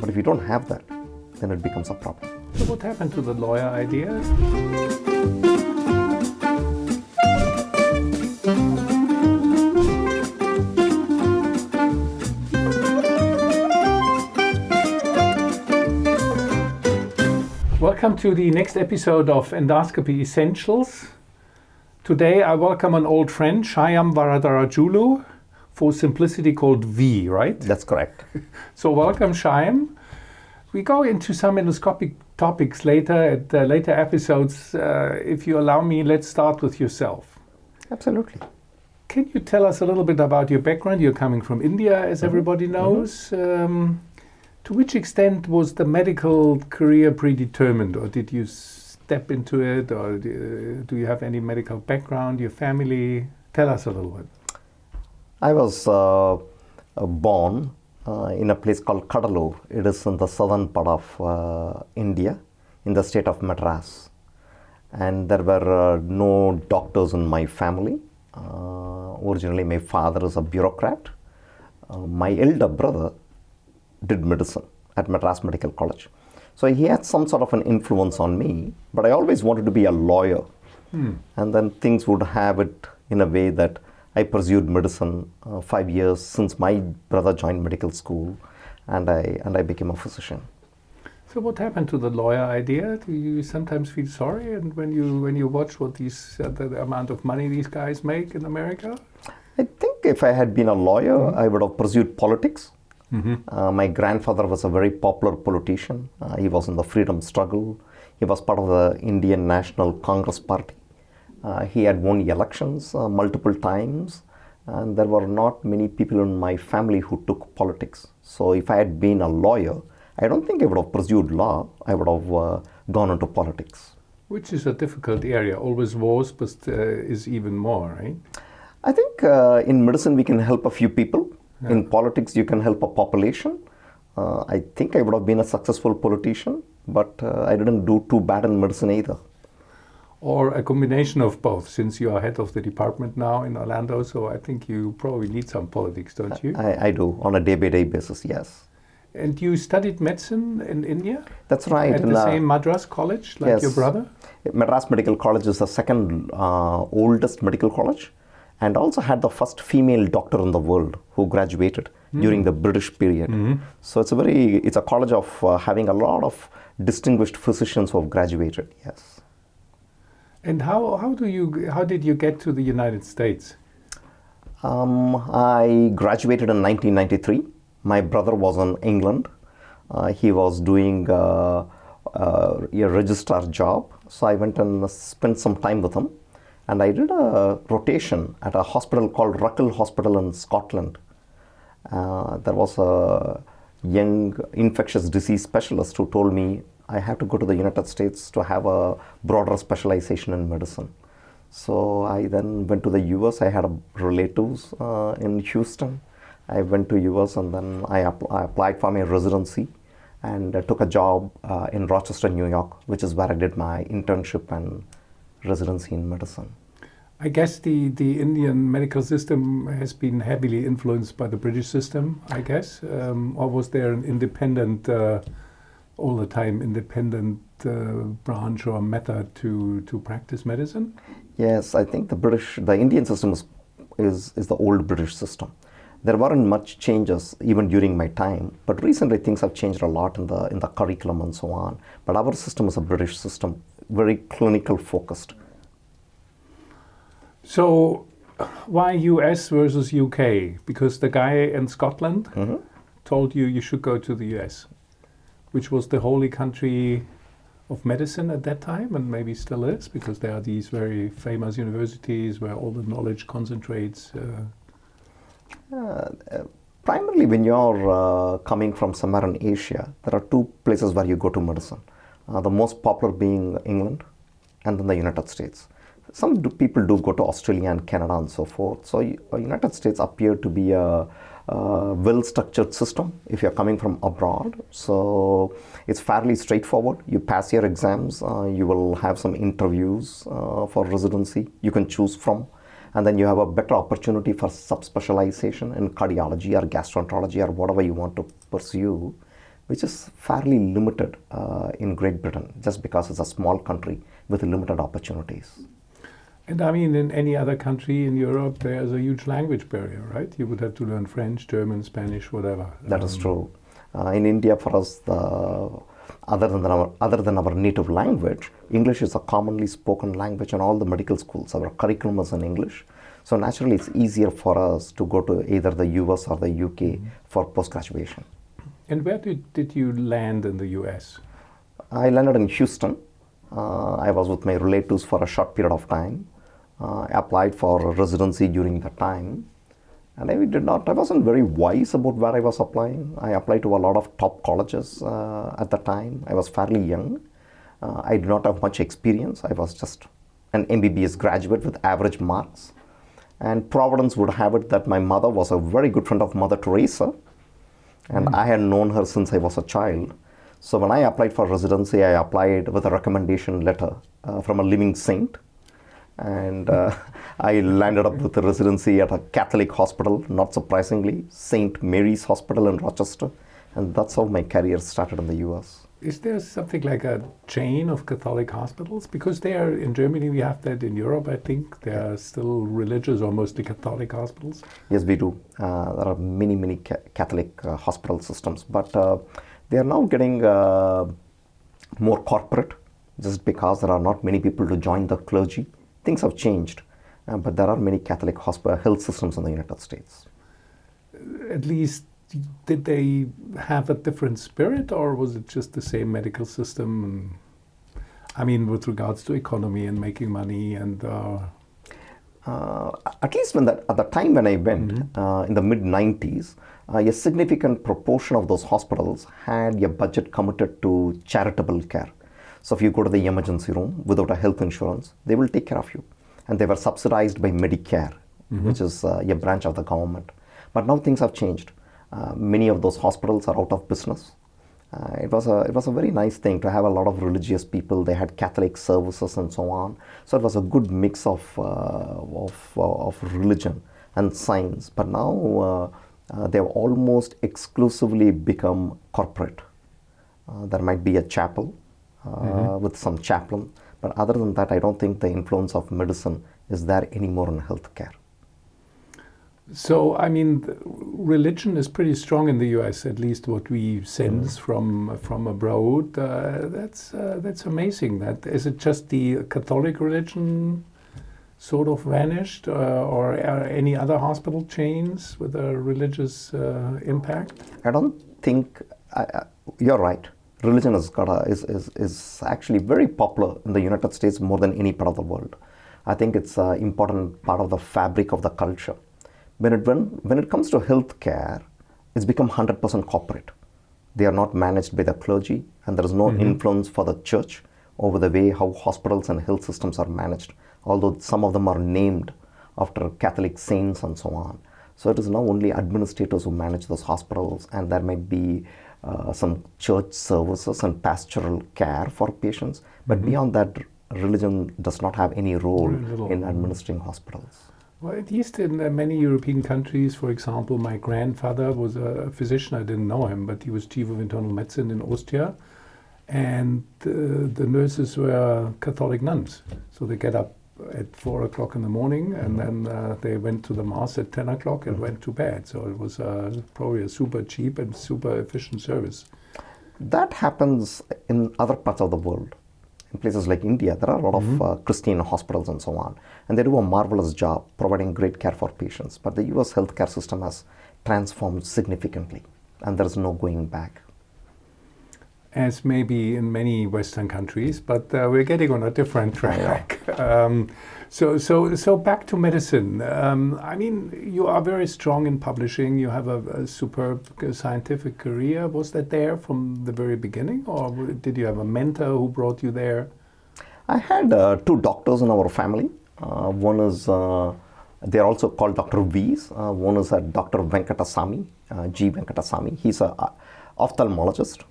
But if you don't have that, then it becomes a problem. So what happened to the lawyer idea? Welcome to the next episode of Endoscopy Essentials. Today I welcome an old friend, Shyam Varadarajulu, for simplicity called V, right? That's correct. So welcome, Shyam. We go into some endoscopic topics later at later episodes. If you allow me, let's start with yourself. Absolutely. Can you tell us a little bit about your background? You're coming from India, as everybody knows. To which extent was the medical career predetermined, or did you step into it, or do you have any medical background, your family? Tell us a little bit. I was born in a place called Kadalur. It is in the southern part of India, in the state of Madras. And there were no doctors in my family. Originally, my father is a bureaucrat. My elder brother did medicine at Madras Medical College. So he had some sort of an influence on me, but I always wanted to be a lawyer. And then things would have it in a way that I pursued medicine 5 years since my brother joined medical school, and I became a physician. So what happened to the lawyer idea? Do you sometimes feel sorry, and when you watch what the amount of money these guys make in America? I think if I had been a lawyer, I would have pursued politics. My grandfather was a very popular politician. He was in the freedom struggle. He was part of the Indian National Congress Party. He had won elections multiple times, and there were not many people in my family who took politics. So if I had been a lawyer, I don't think I would have pursued law. I would have gone into politics. Which is a difficult area, always was, but is even more, right? I think in medicine we can help a few people. Yeah. In politics you can help a population. I think I would have been a successful politician, but I didn't do too bad in medicine either. Or a combination of both, since you are head of the department now in Orlando, so I think you probably need some politics, don't you? I do, on a day-by-day basis, yes. And you studied medicine in India? That's right. At the same Madras college, like yes. Your brother? Madras Medical College is the second oldest medical college, and also had the first female doctor in the world who graduated during the British period. So it's a college of having a lot of distinguished physicians who have graduated, yes. And how did you get to the United States? I graduated in 1993. My brother was in England. He was doing a registrar job. So I went and spent some time with him. And I did a rotation at a hospital called Ruckle Hospital in Scotland. There was a young infectious disease specialist who told me I have to go to the United States to have a broader specialization in medicine. So I then went to the US. I had relatives in Houston. I went to US, and then I applied for my residency and took a job in Rochester, New York, which is where I did my internship and residency in medicine. I guess the Indian medical system has been heavily influenced by the British system, I guess, or was there an independent, all the time independent branch or method to practice medicine? Yes, I think the Indian system is the old British system. There weren't much changes even during my time, but recently things have changed a lot in the curriculum and so on. But our system is a British system, very clinical focused. So why US versus UK? Because the guy in Scotland told you should go to the US, which was the holy country of medicine at that time, and maybe still is, because there are these very famous universities where all the knowledge concentrates. Primarily when you're coming from somewhere in Asia, there are two places where you go to medicine. The most popular being England and then the United States. Some people do go to Australia and Canada and so forth. So United States appear to be a well-structured system if you're coming from abroad. So it's fairly straightforward. You pass your exams, you will have some interviews for residency you can choose from, and then you have a better opportunity for subspecialization in cardiology or gastroenterology or whatever you want to pursue which is fairly limited in Great Britain, just because it's a small country with limited opportunities. And I mean, in any other country in Europe, there's a huge language barrier, right? You would have to learn French, German, Spanish, whatever. That is true. In India, for us, other than our native language, English is a commonly spoken language in all the medical schools. Our curriculum is in English. So naturally, it's easier for us to go to either the US or the UK for post-graduation. And where did you land in the US? I landed in Houston. I was with my relatives for a short period of time. I applied for residency during that time. And I wasn't very wise about where I was applying. I applied to a lot of top colleges at the time. I was fairly young. I did not have much experience. I was just an MBBS graduate with average marks. And Providence would have it that my mother was a very good friend of Mother Teresa. And I had known her since I was a child. So when I applied for residency, I applied with a recommendation letter from a living saint. And I landed up with a residency at a Catholic hospital, not surprisingly, St. Mary's Hospital in Rochester. And that's how my career started in the US. Is there something like a chain of Catholic hospitals? Because there in Germany, we have that. In Europe, I think there are still religious or mostly Catholic hospitals. Yes, we do. There are many Catholic hospital systems, but they are now getting more corporate just because there are not many people to join the clergy. Things have changed, but there are many Catholic health systems in the United States. At least, did they have a different spirit, or was it just the same medical system? I mean, with regards to economy and making money and... at least at the time when I went, in the mid-90s, a significant proportion of those hospitals had a budget committed to charitable care. So if you go to the emergency room without a health insurance, they will take care of you. And they were subsidized by Medicare, which is a branch of the government. But now things have changed. Many of those hospitals are out of business. It was a very nice thing to have a lot of religious people. They had Catholic services and so on. So it was a good mix of religion and science. But now they've almost exclusively become corporate. There might be a chapel with some chaplain, but other than that, I don't think the influence of medicine is there anymore in healthcare. So, I mean, religion is pretty strong in the US, at least what we sense from abroad. That's amazing. Is it just the Catholic religion sort of vanished, or are any other hospital chains with a religious impact? I don't think you're right. Religion is actually very popular in the United States more than any part of the world. I think it's an important part of the fabric of the culture. When it comes to healthcare, it's become 100% corporate. They are not managed by the clergy, and there is no influence for the church over the way how hospitals and health systems are managed, although some of them are named after Catholic saints and so on. So it is now only administrators who manage those hospitals, and there might be some church services and pastoral care for patients. But beyond that, religion does not have any role in administering hospitals. Well, at least in many European countries, for example, my grandfather was a physician. I didn't know him, but he was chief of internal medicine in Austria. And the nurses were Catholic nuns. So they get up at 4 o'clock in the morning, and then they went to the mass at 10 o'clock and went to bed. So it was probably a super cheap and super efficient service. That happens in other parts of the world. In places like India, there are a lot of Christian hospitals and so on. And they do a marvelous job providing great care for patients. But the US healthcare system has transformed significantly, and there is no going back. As maybe in many Western countries, but we're getting on a different track. So back to medicine. I mean, you are very strong in publishing. You have a superb scientific career. Was that there from the very beginning, or did you have a mentor who brought you there? I had two doctors in our family. One is, they're also called Dr. V's. One is Dr. Venkatasamy, G. Venkatasamy. He's an ophthalmologist.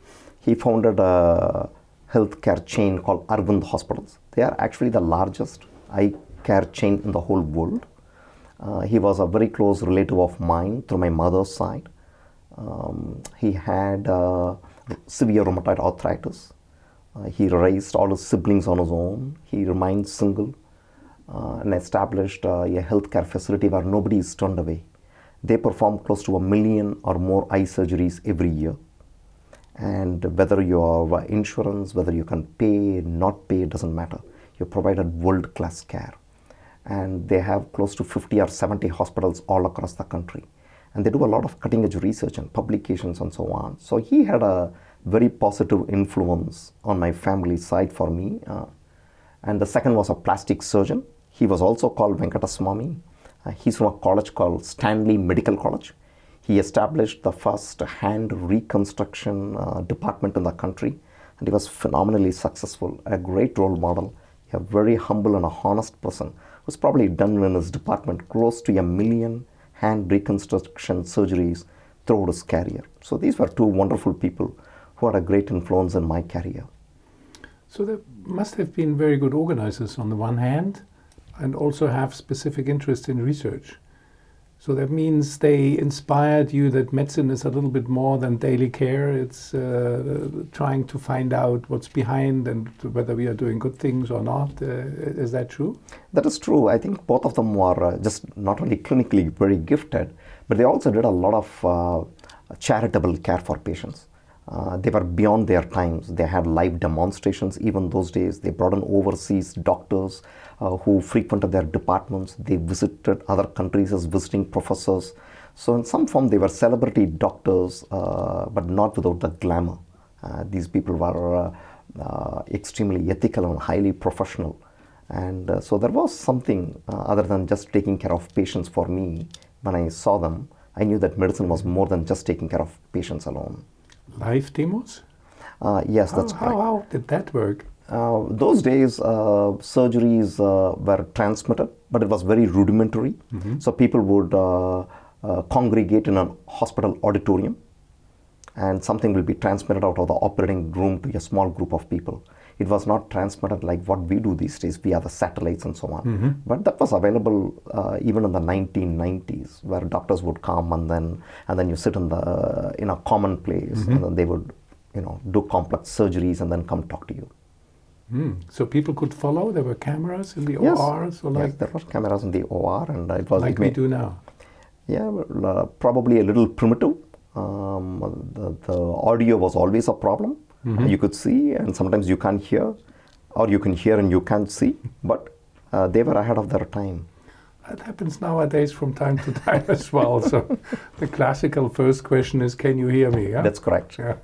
He founded a healthcare chain called Arvind Hospitals. They are actually the largest eye care chain in the whole world. He was a very close relative of mine through my mother's side. He had severe rheumatoid arthritis. He raised all his siblings on his own. He remained single and established a healthcare facility where nobody is turned away. They perform close to 1 million or more eye surgeries every year. And whether you have insurance, whether you can pay, not pay, it doesn't matter. You provided world-class care. And they have close to 50 or 70 hospitals all across the country. And they do a lot of cutting-edge research and publications and so on. So he had a very positive influence on my family side for me. And the second was a plastic surgeon. He was also called Venkataswamy. He's from a college called Stanley Medical College. He established the first hand reconstruction department in the country, and he was phenomenally successful, a great role model, a very humble and a honest person who's probably done in his department close to 1 million hand reconstruction surgeries throughout his career. So these were two wonderful people who had a great influence in my career. So they must have been very good organizers on the one hand, and also have specific interest in research. So that means they inspired you that medicine is a little bit more than daily care. It's trying to find out what's behind and whether we are doing good things or not. Is that true? That is true. I think both of them were just not only clinically very gifted, but they also did a lot of charitable care for patients. They were beyond their times. They had live demonstrations even those days. They brought in overseas doctors who frequented their departments. They visited other countries as visiting professors. So in some form they were celebrity doctors, but not without the glamour. These people were extremely ethical and highly professional. And so there was something other than just taking care of patients for me. When I saw them, I knew that medicine was more than just taking care of patients alone. Live demos? Yes, that's correct. How did that work? Those days, surgeries were transmitted, but it was very rudimentary. Mm-hmm. So people would congregate in a hospital auditorium, and something will be transmitted out of the operating room to a small group of people. It was not transmitted like what we do these days via the satellites and so on. Mm-hmm. But that was available even in the 1990s, where doctors would come and then you sit in a common place, mm-hmm. and then they would do complex surgeries and then come talk to you. So people could follow. There were cameras in the yes. ORs, or yes, there were cameras in the OR, and it was like we do now. Yeah, probably a little primitive. The audio was always a problem. Mm-hmm. You could see, and sometimes you can't hear, or you can hear and you can't see. But they were ahead of their time. That happens nowadays from time to time as well. So the classical first question is, "Can you hear me?" Yeah? That's correct. Yeah.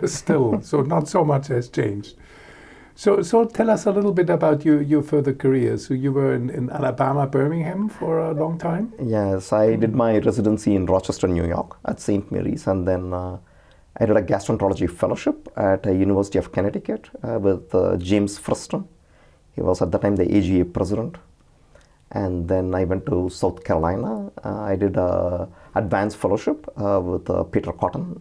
Still, so not so much has changed. So tell us a little bit about your further career. So you were in Alabama, Birmingham for a long time? Yes, I did my residency in Rochester, New York at St. Mary's, and then I did a gastroenterology fellowship at the University of Connecticut with James Friston. He was at the time the AGA president. And then I went to South Carolina. I did an advanced fellowship with Peter Cotton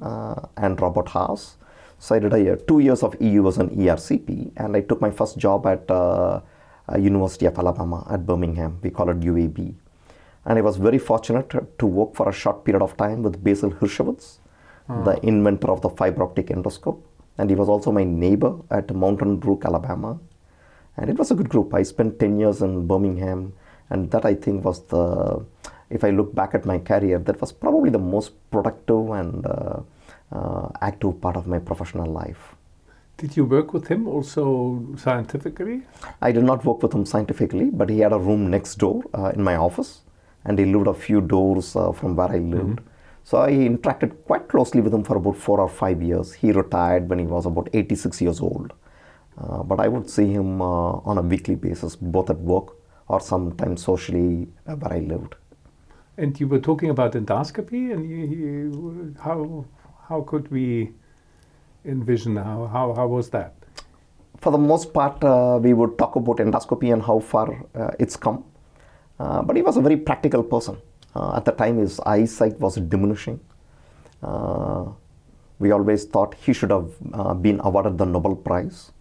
and Robert Haas. So I did 2 years of EU as an ERCP, and I took my first job at University of Alabama at Birmingham. We call it UAB. And I was very fortunate to work for a short period of time with Basil Hirschowitz, the inventor of the fiber optic endoscope. And he was also my neighbor at Mountain Brook, Alabama. And it was a good group. I spent 10 years in Birmingham, and that I think was if I look back at my career, that was probably the most productive and active part of my professional life. Did you work with him also scientifically? I did not work with him scientifically, but he had a room next door in my office, and he lived a few doors from where I lived. Mm-hmm. So I interacted quite closely with him for about 4 or 5 years. He retired when he was about 86 years old. But I would see him on a weekly basis, both at work or sometimes socially where I lived. And you were talking about endoscopy, and how could we envision how was that? For the most part, we would talk about endoscopy and how far it's come. But he was a very practical person. At the time, his eyesight was diminishing. We always thought he should have been awarded the Nobel Prize,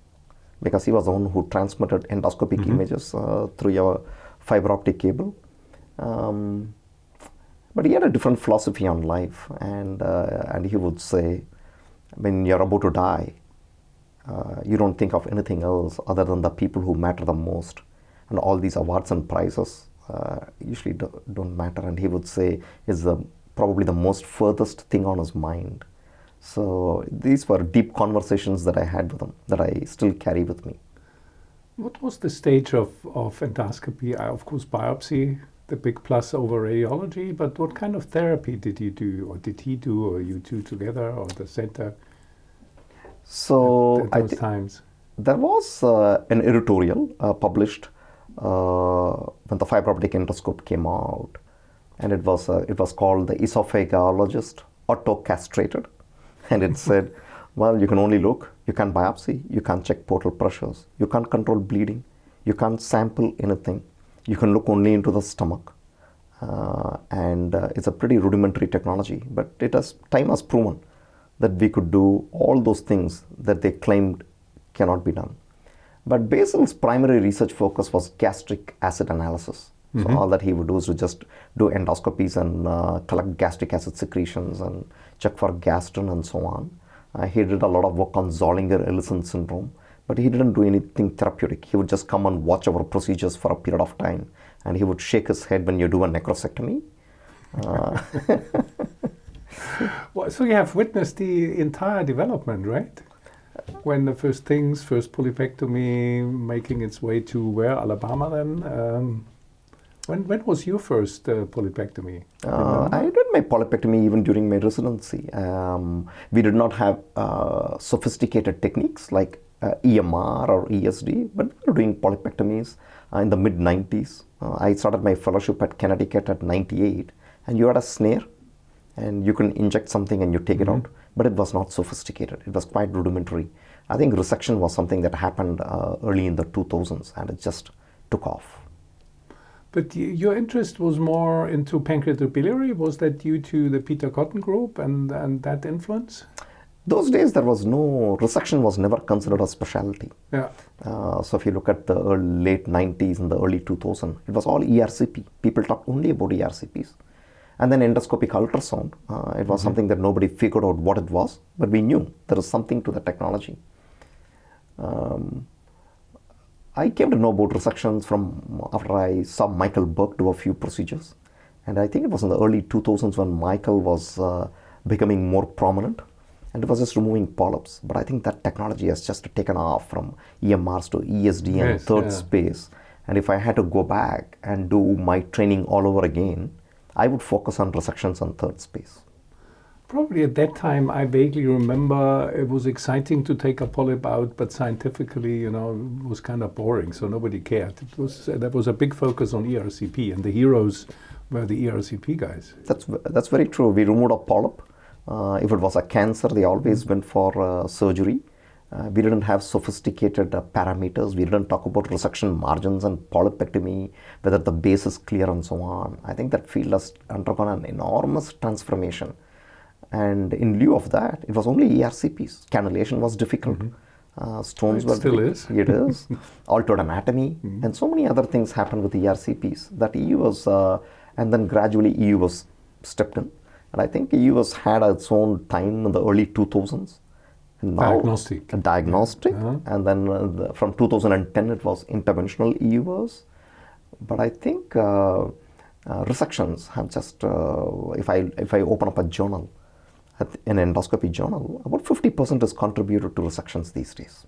because he was the one who transmitted endoscopic mm-hmm. images through a fiber optic cable. But he had a different philosophy on life, and he would say, When you're about to die, you don't think of anything else other than the people who matter the most. And all these awards and prizes usually don't matter. And he would say is probably the most furthest thing on his mind. So these were deep conversations that I had with him that I still carry with me. What was the stage of endoscopy? Of course, biopsy, the big plus over radiology, but what kind of therapy did you do, or did he do, or you two together, or the center? So at those times? There was an editorial published when the fiber optic endoscope came out, and it was called The Esophagologist Autocastrated, and it said, well, you can only look, you can't biopsy, you can't check portal pressures, you can't control bleeding, you can't sample anything, you can look only into the stomach, and it's a pretty rudimentary technology, but time has proven that we could do all those things that they claimed cannot be done. But Basil's primary research focus was gastric acid analysis. So all that he would do is to just do endoscopies and collect gastric acid secretions and check for gastrin and so on. He did a lot of work on Zollinger-Ellison syndrome, but he didn't do anything therapeutic. He would just come and watch our procedures for a period of time, and he would shake his head when you do a necrosectomy. Well, so you have witnessed the entire development, right? When the first polypectomy making its way to where, Alabama then? When was your first polypectomy? I did my polypectomy even during my residency. We did not have sophisticated techniques like EMR or ESD, but we were doing polypectomies in the mid-90s. I started my fellowship at Connecticut at 98, and you had a snare, and you can inject something and you take it out, but it was not sophisticated. It was quite rudimentary. I think resection was something that happened early in the 2000s, and it just took off. But your interest was more into pancreatobiliary. Was that due to the Peter Cotton group and that influence? Those days, there was no, resection was never considered a specialty. Yeah. So if you look at the late 90s and the early 2000s, it was all ERCP. People talked only about ERCPs. And then endoscopic ultrasound, it was something that nobody figured out what it was, but we knew there was something to the technology. I came to know about resections from after I saw Michael Burke do a few procedures. And I think it was in the early 2000s when Michael was becoming more prominent, and it was just removing polyps. But I think that technology has just taken off from EMRs to ESD and third space. And if I had to go back and do my training all over again, I would focus on resections and third space. Probably at that time, I vaguely remember it was exciting to take a polyp out, but scientifically, it was kind of boring, so nobody cared. There was a big focus on ERCP, and the heroes were the ERCP guys. That's very true. We removed a polyp. If it was a cancer, they always went for surgery. We didn't have sophisticated parameters. We didn't talk about resection margins and polypectomy, whether the base is clear and so on. I think that field has undergone an enormous transformation. And in lieu of that, it was only ERCPs. Cannulation was difficult. Stones were still is. It is. Altered anatomy. And so many other things happened with ERCPs that EU was, and then gradually EU was stepped in. And I think EU was had its own time in the early 2000s. And now diagnostic. And then from 2010, it was interventional EU was. But I think resections have just, if I open up a journal, an endoscopy journal, about 50% is contributed to resections these days.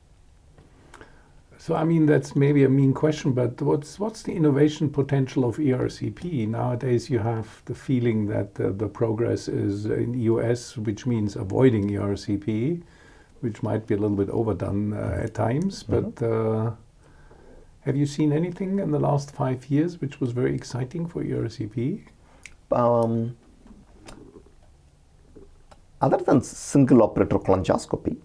So, I mean, that's maybe a mean question, but what's the innovation potential of ERCP? Nowadays, you have the feeling that the progress is in US, which means avoiding ERCP, which might be a little bit overdone at times. But have you seen anything in the last 5 years which was very exciting for ERCP? Other than single operator cholangioscopy,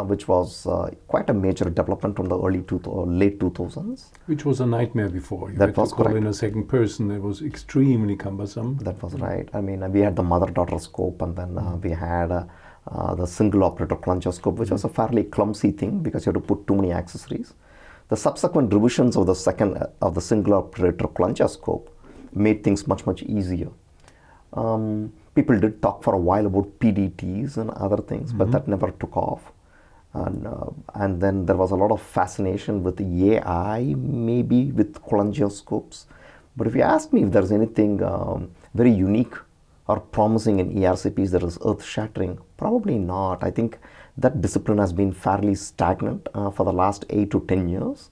which was quite a major development from the late 2000s. Which was a nightmare before. You that had was to call correct. In a second person. It was extremely cumbersome. That was right. I mean, we had the mother-daughter scope, and then we had the single operator cholangioscope, which was a fairly clumsy thing because you had to put too many accessories. The subsequent revisions of the single operator cholangioscope made things much, much easier. People did talk for a while about PDTs and other things, but that never took off. And then there was a lot of fascination with AI, maybe with cholangioscopes. But if you ask me if there's anything very unique or promising in ERCPs that is earth-shattering, probably not. I think that discipline has been fairly stagnant for the last 8 to 10 years.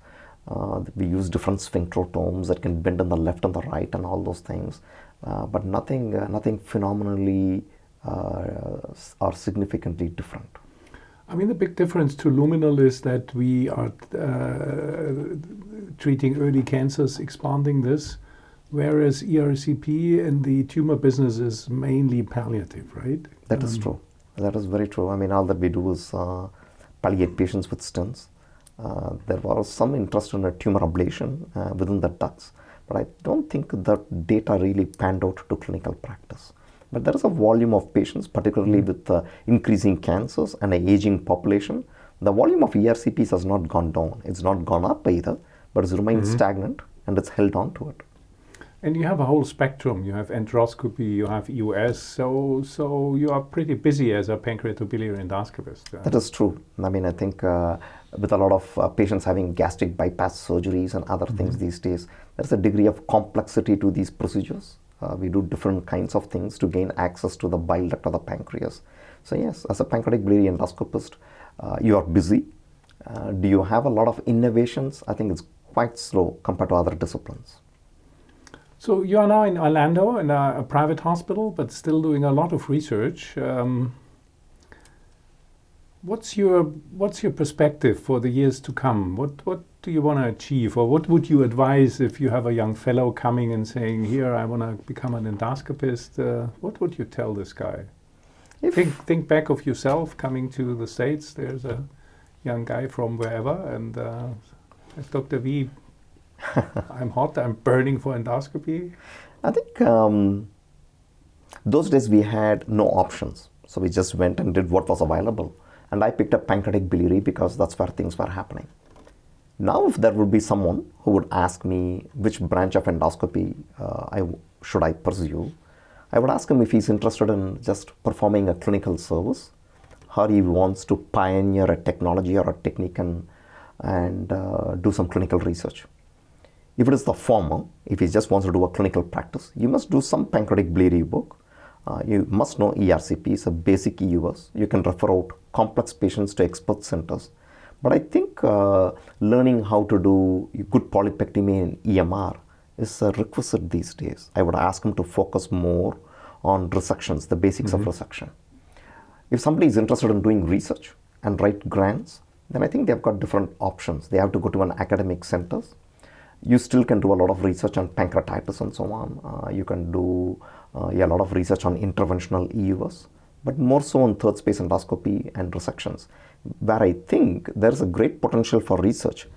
We use different sphincterotomes that can bend on the left and the right and all those things, but nothing phenomenally or significantly different. I mean, the big difference to luminal is that we are treating early cancers, expanding this, whereas ERCP in the tumor business is mainly palliative, right? That is true. That is very true. I mean, all that we do is palliate patients with stents. There was some interest in a tumor ablation within the ducts, but I don't think that data really panned out to clinical practice. But there is a volume of patients, particularly with increasing cancers and an aging population. The volume of ERCPs has not gone down. It's not gone up either, but it's remained stagnant and it's held on to it. And you have a whole spectrum. You have endoscopy, you have EUS, so you are pretty busy as a pancreatobiliary endoscopist. That is true. I mean, I think with a lot of patients having gastric bypass surgeries and other things these days, there's a degree of complexity to these procedures. We do different kinds of things to gain access to the bile duct of the pancreas. So yes, as a pancreatic biliary endoscopist, you are busy. Do you have a lot of innovations? I think it's quite slow compared to other disciplines. So you are now in Orlando in a private hospital, but still doing a lot of research. What's your perspective for the years to come? What do you want to achieve, or what would you advise if you have a young fellow coming and saying, "Here, I want to become an endoscopist"? What would you tell this guy? Think back of yourself coming to the States. There's a young guy from wherever, and Dr. V, I'm hot. I'm burning for endoscopy. I think those days we had no options, so we just went and did what was available. And I picked up pancreatic biliary because that's where things were happening. Now, if there would be someone who would ask me which branch of endoscopy should I pursue, I would ask him if he's interested in just performing a clinical service, or he wants to pioneer a technology or a technique and do some clinical research. If it is the former, if he just wants to do a clinical practice, you must do some pancreatic biliary work. You must know ERCP is a basic EUS. You can refer out complex patients to expert centers. But I think learning how to do good polypectomy in EMR is a requisite these days. I would ask him to focus more on resections, the basics of resection. If somebody is interested in doing research and write grants, then I think they've got different options. They have to go to an academic centers. You still can do a lot of research on pancreatitis and so on. You can do a lot of research on interventional EUS, but more so on third space endoscopy and resections, where I think there's a great potential for research,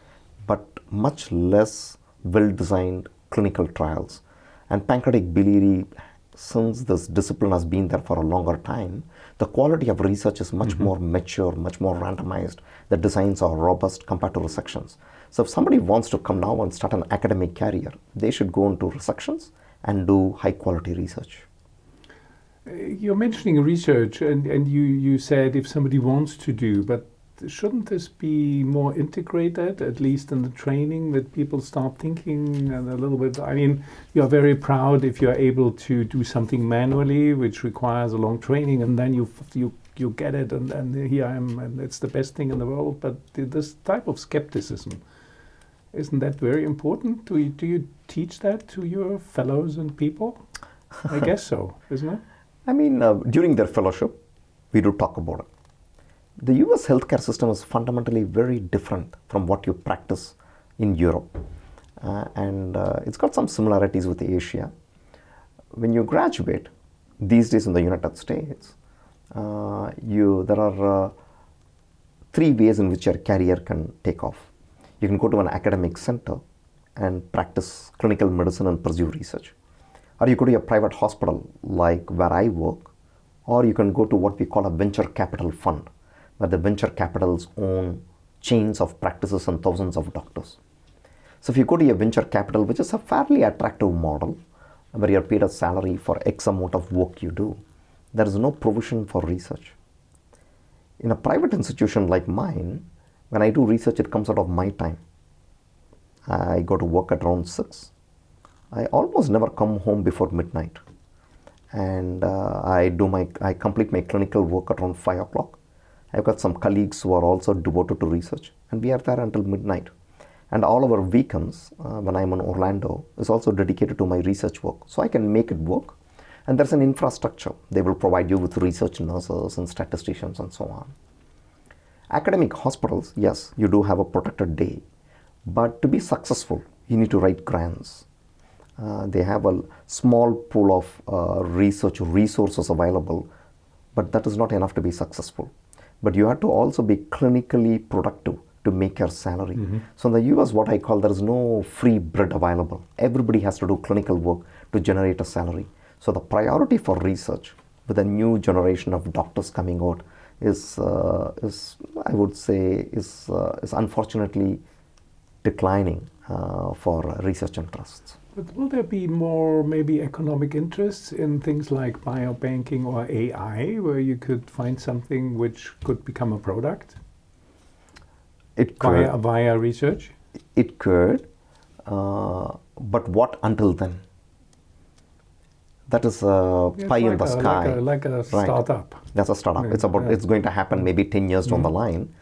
but much less well-designed clinical trials. And pancreatic biliary, since this discipline has been there for a longer time, the quality of research is much more mature, much more randomized. The designs are robust compared to resections. So if somebody wants to come now and start an academic career, they should go into resections and do high quality research. You're mentioning research, and you said if somebody wants to do, but shouldn't this be more integrated, at least in the training, that people start thinking a little bit? I mean, you're very proud if you're able to do something manually, which requires a long training, and then you get it, and here I am, and it's the best thing in the world. But this type of skepticism, isn't that very important? Do you teach that to your fellows and people? I guess so, isn't it? I mean, during their fellowship, we do talk about it. The US healthcare system is fundamentally very different from what you practice in Europe. And it's got some similarities with Asia. When you graduate, these days in the United States, there are 3 ways in which your career can take off. You can go to an academic center and practice clinical medicine and pursue research. Or you go to a private hospital like where I work, or you can go to what we call a venture capital fund, where the venture capitals own chains of practices and thousands of doctors. So if you go to a venture capital, which is a fairly attractive model, where you're paid a salary for X amount of work you do, there is no provision for research. In a private institution like mine, when I do research, it comes out of my time. I go to work at around 6. I almost never come home before midnight. And I complete my clinical work at around 5 o'clock. I've got some colleagues who are also devoted to research, and we are there until midnight. And all our weekends, when I'm in Orlando, is also dedicated to my research work. So I can make it work. And there's an infrastructure. They will provide you with research nurses and statisticians and so on. Academic hospitals, yes, you do have a protected day. But to be successful, you need to write grants. They have a small pool of research resources available, but that is not enough to be successful. But you have to also be clinically productive to make your salary. Mm-hmm. So in the US, what I call, there is no free bread available. Everybody has to do clinical work to generate a salary. So the priority for research with a new generation of doctors coming out is I would say, is unfortunately declining for research interests. But will there be more maybe economic interests in things like biobanking or AI, where you could find something which could become a product? It could. Via research? It could. But what until then? That is a pie in the sky. Like a startup. Right. That's a startup. Yeah. It's going to happen maybe 10 years down the line,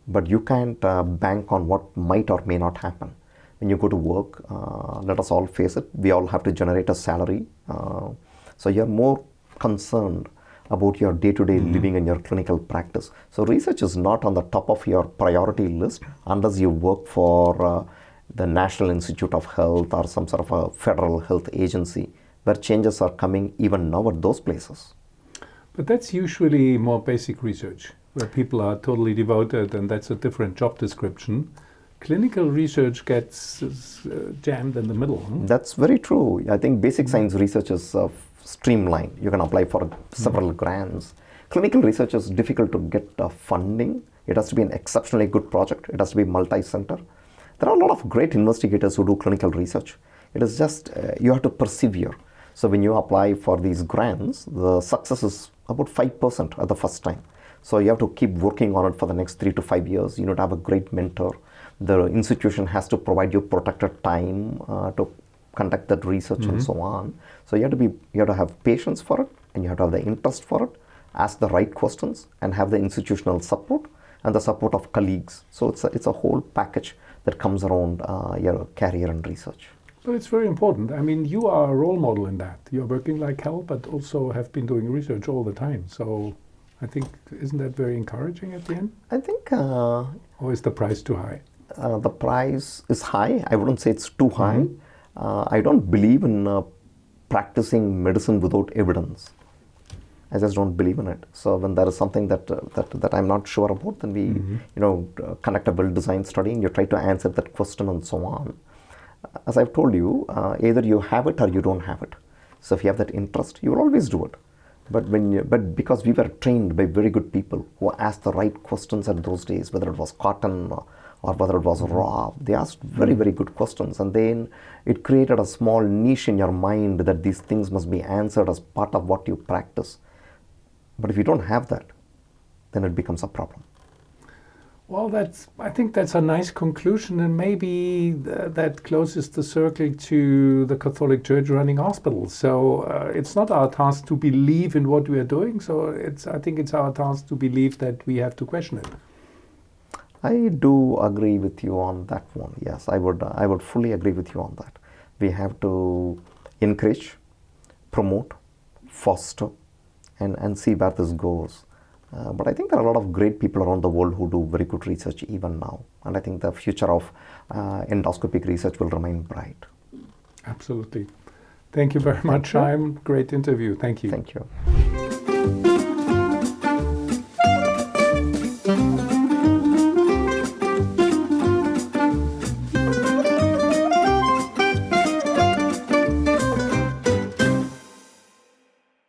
but you can't bank on what might or may not happen. When you go to work, let us all face it, we all have to generate a salary. So you're more concerned about your day-to-day living and your clinical practice. So research is not on the top of your priority list unless you work for the National Institute of Health or some sort of a federal health agency, where changes are coming even now at those places. But that's usually more basic research, where people are totally devoted, and that's a different job description. Clinical research gets jammed in the middle. Huh? That's very true. I think basic science research is streamlined. You can apply for several grants. Clinical research is difficult to get funding. It has to be an exceptionally good project. It has to be multi-center. There are a lot of great investigators who do clinical research. It is just, you have to persevere. So when you apply for these grants, the success is about 5% at the first time. So you have to keep working on it for the next 3 to 5 years. You need to have a great mentor. The institution has to provide you protected time to conduct that research and so on. So you have to have patience for it, and you have to have the interest for it, ask the right questions, and have the institutional support and the support of colleagues. So it's a whole package that comes around your career in research. But it's very important. I mean, you are a role model in that. You're working like hell, but also have been doing research all the time. So I think, isn't that very encouraging at the end? I think... or is the price too high? The price is high. I wouldn't say it's too high. I don't believe in practicing medicine without evidence. I just don't believe in it. So when there is something that I'm not sure about, then we conduct a well-designed study and you try to answer that question and so on. As I've told you, either you have it or you don't have it. So if you have that interest, you will always do it. But because we were trained by very good people who asked the right questions at those days, whether it was cotton or whether it was raw, they asked very, very good questions. And then it created a small niche in your mind that these things must be answered as part of what you practice. But if you don't have that, then it becomes a problem. Well, I think that's a nice conclusion, and maybe that closes the circle to the Catholic Church running hospitals. So it's not our task to believe in what we are doing. So I think it's our task to believe that we have to question it. I do agree with you on that one. Yes, I would fully agree with you on that. We have to encourage, promote, foster, and see where this goes. But I think there are a lot of great people around the world who do very good research even now. And I think the future of endoscopic research will remain bright. Absolutely. Thank you very much, Shyam. Great interview. Thank you. Thank you.